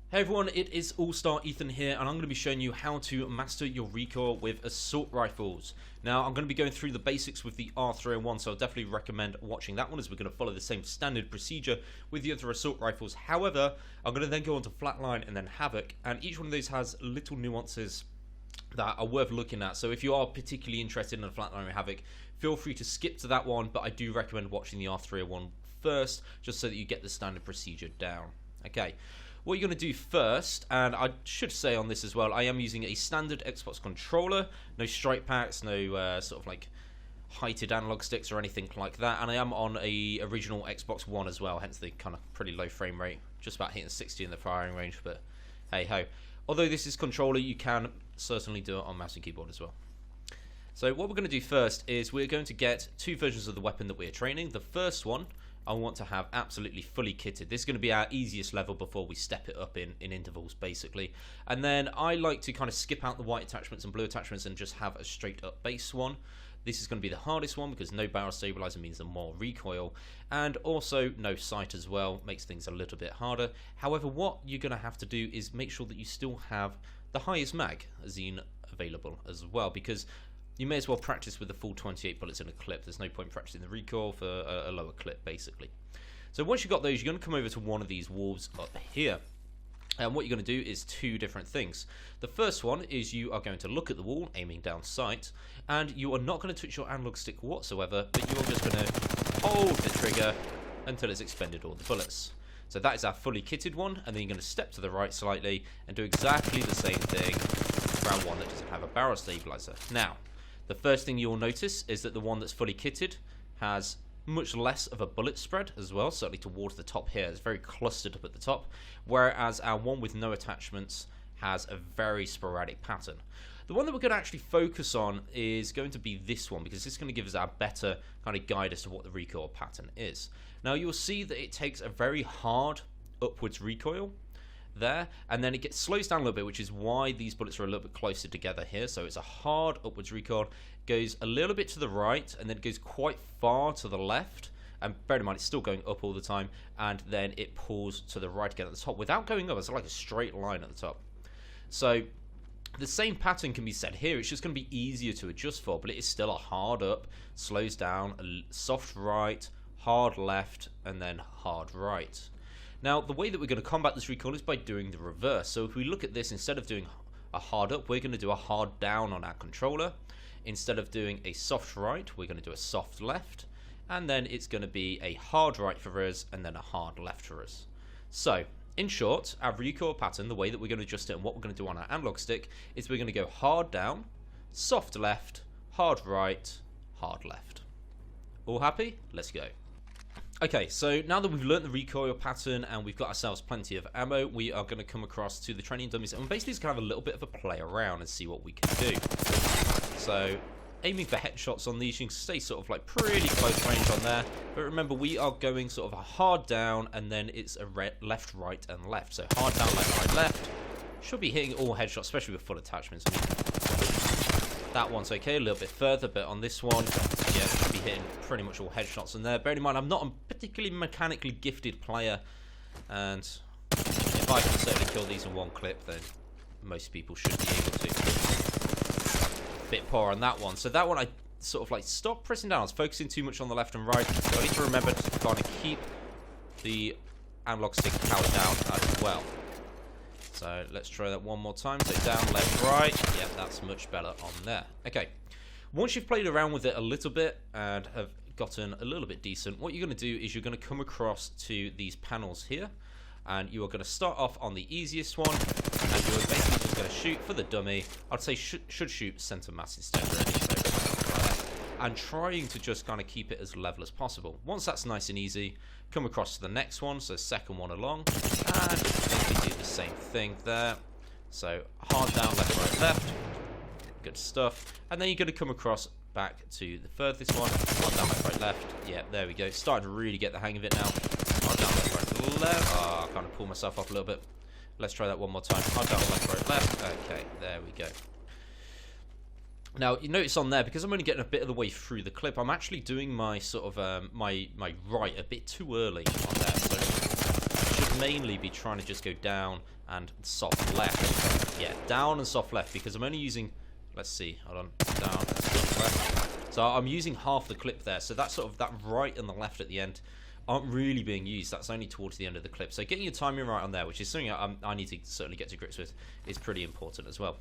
Hey everyone, it is All-Star Ethan here, and I'm going to be showing you how to master your recoil with assault rifles. Now, I'm going to be going through the basics with the R301, so I'll definitely recommend watching that one, as we're going to follow the same standard procedure with the other assault rifles. However, I'm going to then go on to Flatline and then Havoc, and each one of those has little nuances that are worth looking at. So if you are particularly interested in a Flatline or Havoc, feel free to skip to that one, but I do recommend watching the R301 first, just so that you get the standard procedure down. Okay. What you're going to do first, and I should say on this as well, I am using a standard Xbox controller, no strike packs, no sort of like heighted analog sticks or anything like that, and I am on a original Xbox One as well, hence the kind of pretty low frame rate, just about hitting 60 in the firing range, but hey ho. Although this is controller, you can certainly do it on mouse and keyboard as well. So what we're going to do first is we're going to get two versions of the weapon that we're training. The first one I want to have absolutely fully kitted. This is going to be our easiest level before we step it up in intervals, basically. And then I like to kind of skip out the white attachments and blue attachments and just have a straight up base one. This is going to be the hardest one because no barrel stabilizer means more recoil, and also no sight as well, makes things a little bit harder. However, what you're going to have to do is make sure that you still have the highest magazine available as well, because you may as well practice with the full 28 bullets in a clip. There's no point practicing the recoil for a lower clip, basically. So once you've got those, you're going to come over to one of these walls up here. And what you're going to do is two different things. The first one is you are going to look at the wall, aiming down sight, and you are not going to touch your analog stick whatsoever, but you're just going to hold the trigger until it's expended all the bullets. So that is our fully kitted one, and then you're going to step to the right slightly and do exactly the same thing for our one that doesn't have a barrel stabilizer. Now, the first thing you'll notice is that the one that's fully kitted has much less of a bullet spread as well, certainly towards the top here. It's very clustered up at the top, whereas our one with no attachments has a very sporadic pattern. The one that we're going to actually focus on is going to be this one, because this is going to give us our better kind of guide as to what the recoil pattern is. Now you'll see that it takes a very hard upwards recoil there, and then it slows down a little bit, which is why these bullets are a little bit closer together here. So it's a hard upwards recoil, goes a little bit to the right, and then it goes quite far to the left, and bear in mind it's still going up all the time, and then it pulls to the right again at the top without going up. It's like a straight line at the top. So the same pattern can be said here. It's just going to be easier to adjust for, but it is still a hard up, slows down, a soft right, hard left, and then hard right. Now, the way that we're going to combat this recoil is by doing the reverse. So if we look at this, instead of doing a hard up, we're going to do a hard down on our controller. Instead of doing a soft right, we're going to do a soft left. And then it's going to be a hard right for us, and then a hard left for us. So, in short, our recoil pattern, the way that we're going to adjust it and what we're going to do on our analog stick, is we're going to go hard down, soft left, hard right, hard left. All happy? Let's go. Okay, so now that we've learnt the recoil pattern and we've got ourselves plenty of ammo, we are going to come across to the training dummies, and basically just kind of have a little bit of a play around and see what we can do. So, aiming for headshots on these, you can stay sort of like pretty close range on there, but remember we are going sort of a hard down, and then it's a left, right, and left. So hard down, left, right, left. Should be hitting all headshots, especially with full attachments. I mean, that one's okay, a little bit further, but on this one, yeah, should be hitting pretty much all headshots in there. Bearing in mind, I'm not a particularly mechanically gifted player, and if I can certainly kill these in one clip, then most people should be able to. A bit poor on that one. So that one, I sort of like stopped pressing down. I was focusing too much on the left and right. So I need to remember to kind of keep the analog stick powered down as well. So let's try that one more time. So down, left, right. Yeah, that's much better on there. Okay. Once you've played around with it a little bit and have gotten a little bit decent, what you're going to do is you're going to come across to these panels here, and you are going to start off on the easiest one, and you're basically just going to shoot for the dummy. I'd say should shoot center mass instead, really. So, and trying to just kind of keep it as level as possible. Once that's nice and easy, come across to the next one, so second one along, and basically do the same thing there. So hard down, left, right, left. Good stuff. And then you're going to come across back to the furthest one. Hard down, left, right, left. Yeah, there we go. Starting to really get the hang of it now. Hard down, left, right, left. Oh, I kind of pull myself up a little bit. Let's try that one more time. Hard down, left, right, left. Okay, there we go. Now, you notice on there, because I'm only getting a bit of the way through the clip, I'm actually doing my sort of, my right a bit too early on there. So I should mainly be trying to just go down and soft left. Yeah, down and soft left, because I'm only using, let's see, hold on, down and soft left. So I'm using half the clip there, so that's sort of that right and the left at the end aren't really being used. That's only towards the end of the clip. So getting your timing right on there, which is something I need to certainly get to grips with, is pretty important as well.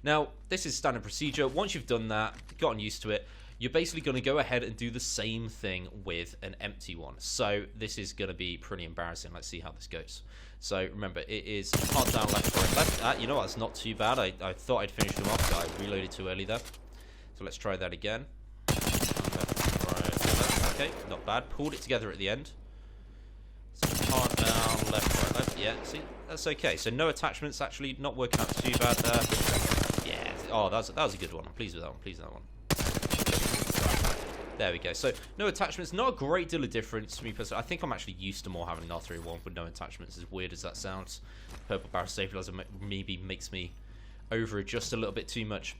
Now, this is standard procedure. Once you've done that, gotten used to it, you're basically going to go ahead and do the same thing with an empty one. So this is going to be pretty embarrassing. Let's see how this goes. So remember, it is hard down, left, right, left. You know what? That's not too bad. I thought I'd finished them off, but I reloaded too early there. So let's try that again. Okay, not bad. Pulled it together at the end. So hard down, left, right, left. Yeah, see, that's okay. So no attachments, actually not working out too bad there. Yeah. Oh, that was a good one. I'm pleased with that one. Pleased with that one. There we go. So no attachments. Not a great deal of difference for me personally. I think I'm actually used to more having an R301 with no attachments. As weird as that sounds, purple barrel stabilizer maybe makes me over adjust a little bit too much.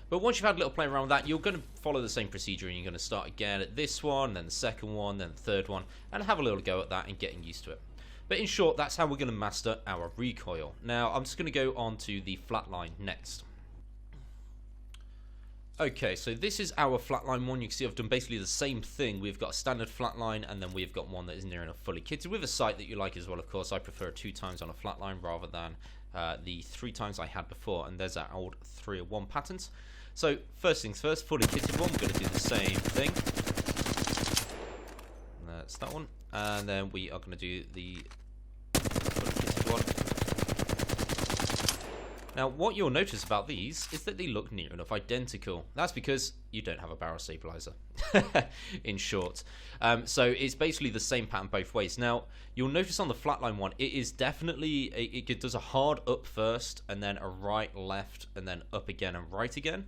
But once you've had a little play around with that, you're going to follow the same procedure, and you're going to start again at this one, then the second one, then the third one, and have a little go at that and getting used to it. But in short, that's how we're going to master our recoil. Now, I'm just going to go on to the flatline next. Okay, so this is our flatline one. You can see I've done basically the same thing. We've got a standard flatline, and then we've got one that is near enough fully kitted with a sight that you like as well, of course. I prefer 2 times on a flatline rather than the 3 times I had before, and there's our old 301 patent. So first things first, fully kitted one, we're going to do the same thing. That's that one. And then we are going to do the fully kitted one. Now what you'll notice about these is that they look near enough identical. That's because you don't have a barrel stabilizer, in short. So it's basically the same pattern both ways. Now you'll notice on the flatline one, it is definitely, it does a hard up first, and then a right, left, and then up again and right again.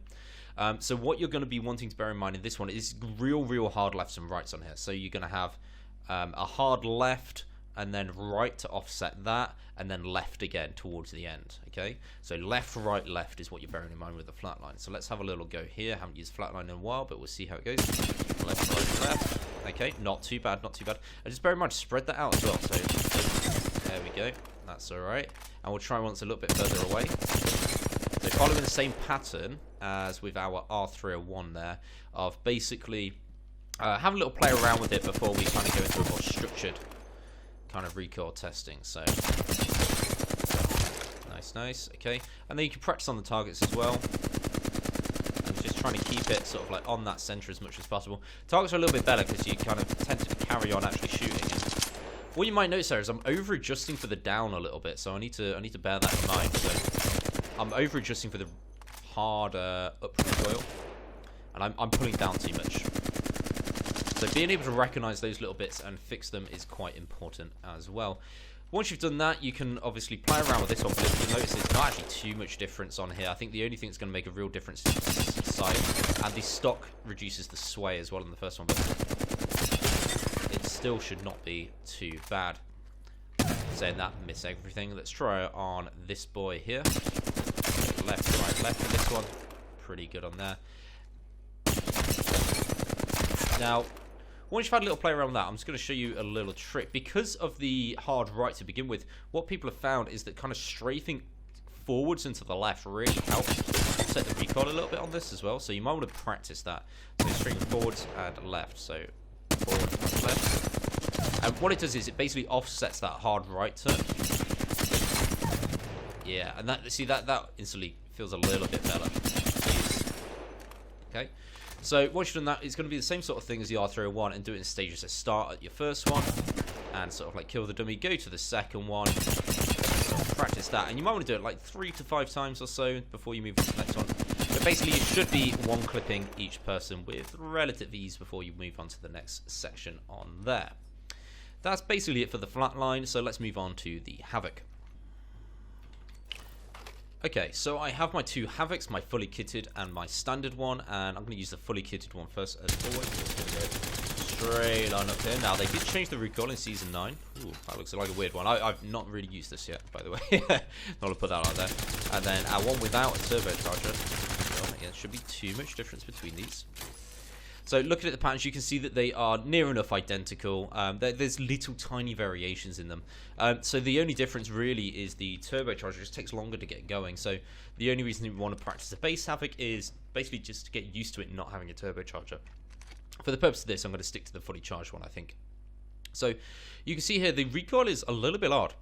So what you're going to be wanting to bear in mind in this one is real hard lefts and rights on here. So you're going to have a hard left, and then right to offset that, and then left again towards the end. Okay, so left, right, left is what you're bearing in mind with the flatline. So let's have a little go here. Haven't used flatline in a while, but we'll see how it goes. Left, right, left. Okay, not too bad, not too bad. And just bear in mind, spread that out as well. So there we go. That's all right. And we'll try once a little bit further away. So following the same pattern as with our R301 there, of basically have a little play around with it before we kind of go into a more structured kind of recoil testing. So nice, okay. And then you can practice on the targets as well. And just trying to keep it sort of like on that center as much as possible. Targets are a little bit better because you kind of tend to carry on actually shooting. And what you might notice there is I'm over adjusting for the down a little bit, so I need to bear that in mind. So I'm over adjusting for the hard up recoil, and I'm pulling down too much. So being able to recognize those little bits and fix them is quite important as well. Once you've done that, you can obviously play around with this one, but you'll notice there's not actually too much difference on here. I think the only thing that's going to make a real difference is the size, and the stock reduces the sway as well in the first one, but it still should not be too bad. Saying that, miss everything. Let's try it on this boy here. Left, right, left for this one. Pretty good on there. Now, once you've had a little play around with that, I'm just going to show you a little trick. Because of the hard right to begin with, what people have found is that kind of strafing forwards and to the left really helps set the recoil a little bit on this as well. So you might want to practice that. So strafing forwards and left. So forward and left. And what it does is it basically offsets that hard right turn. Yeah, and that, see, that instantly feels a little bit better. Okay. So once you've done that, it's going to be the same sort of thing as the R301 and do it in stages. So start at your first one and sort of like kill the dummy, go to the second one, practice that, and you might want to do it like 3 to 5 times or so before you move to the next one. But basically you should be one clipping each person with relative ease before you move on to the next section on there. That's basically it for the flatline, so let's move on to the Havoc. Okay, so I have my 2 Havocs, my fully kitted and my standard one, and I'm going to use the fully kitted one first as always. Just going to go straight on up here. Now, they did change the recoil in Season 9. Ooh, that looks like a weird one. I've not really used this yet, by the way. Not to put that out there. And then our one without a turbocharger. Oh, yeah, there should be too much difference between these. So looking at the patterns, you can see that they are near enough identical. There's little tiny variations in them. So the only difference really is the turbocharger just takes longer to get going. So the only reason you want to practice the base Havoc is basically just to get used to it not having a turbocharger. For the purpose of this, I'm going to stick to the fully charged one, I think. So you can see here the recoil is a little bit odd.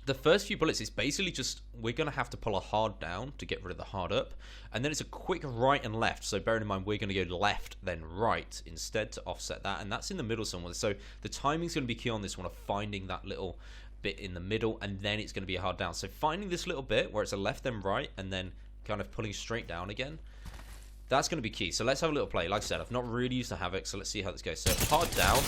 The first few bullets is basically just, we're going to have to pull a hard down to get rid of the hard up. And then it's a quick right and left. So bearing in mind, we're going to go left, then right instead to offset that. And that's in the middle somewhere. So the timing's going to be key on this one of finding that little bit in the middle. And then it's going to be a hard down. So finding this little bit where it's a left then right and then kind of pulling straight down again. That's going to be key. So let's have a little play. Like I said, I've not really used the Havoc. So let's see how this goes. So hard down.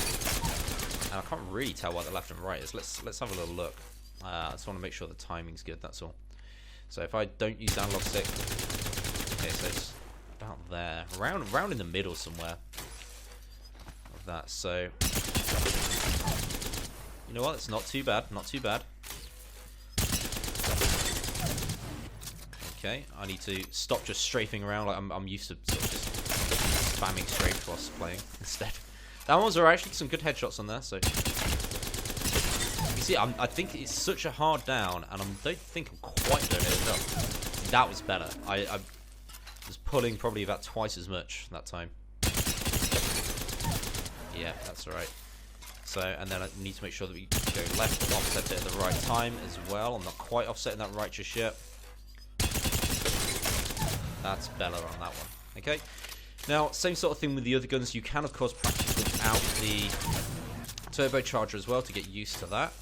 And I can't really tell what the left and right is. Let's have a little look. I just want to make sure the timing's good, that's all. So if I don't use analog stick, okay, so it's about there, around in the middle somewhere of that. So you know what? It's not too bad, not too bad. Okay, I need to stop just strafing around like I'm used to sort of just spamming strafe whilst playing instead. That one's are actually some good headshots on there, so. See, I think it's such a hard down, and I don't think I'm quite doing it enough. That was better. I was pulling probably about twice as much that time. Yeah, that's right. So, and then I need to make sure that we go left and offset it at the right time as well. I'm not quite offsetting that right just yet. That's better on that one. Okay. Now, same sort of thing with the other guns. You can, of course, practice without the turbocharger as well to get used to that.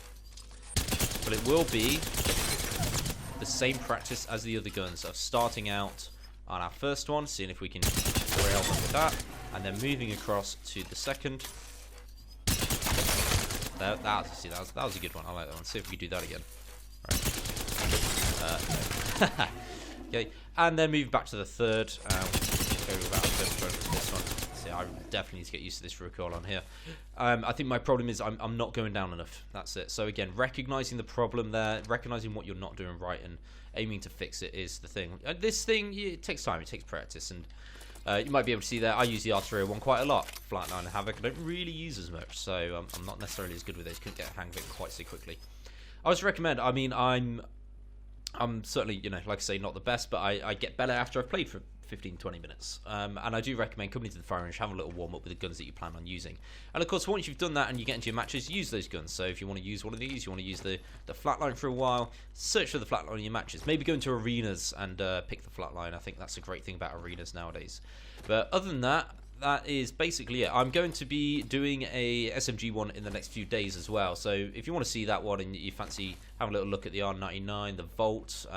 But it will be the same practice as the other guns of starting out on our first one, seeing if we can rail them with that, and then moving across to the second. That was a good one. I like that one. See if we can do that again. Right. Okay, and then move back to the third. Go without this one. See, I definitely need to get used to this recoil on here. I think my problem is I'm not going down enough. That's it. So again, recognizing the problem there, recognizing what you're not doing right, and aiming to fix it is the thing. This thing, it takes time. It takes practice, and you might be able to see there. I use the R301 quite a lot. Flatline and Havoc, I don't really use as much, so I'm not necessarily as good with it. Couldn't get a hang of it quite so quickly. I would recommend. I mean, I'm certainly, you know, like I say, not the best, but I get better after I've played for 15-20 minutes. And I do recommend coming into the firing range, have a little warm up with the guns that you plan on using. And of course, once you've done that and you get into your matches, use those guns. So if you want to use one of these, you want to use the Flatline for a while, search for the Flatline in your matches. Maybe go into arenas and pick the Flatline. I think that's a great thing about arenas nowadays. But other than that, that is basically it. I'm going to be doing a SMG one in the next few days as well. So if you want to see that one and you fancy having a little look at the R99, the Volt,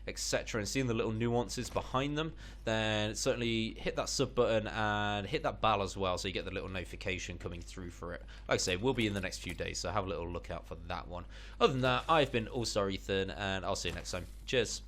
etc., and seeing the little nuances behind them, then certainly hit that sub button and hit that bell as well, so you get the little notification coming through for it. Like I say, we'll be in the next few days, so have a little look out for that one. Other than that, I've been All-Star Ethan, and I'll see you next time. Cheers.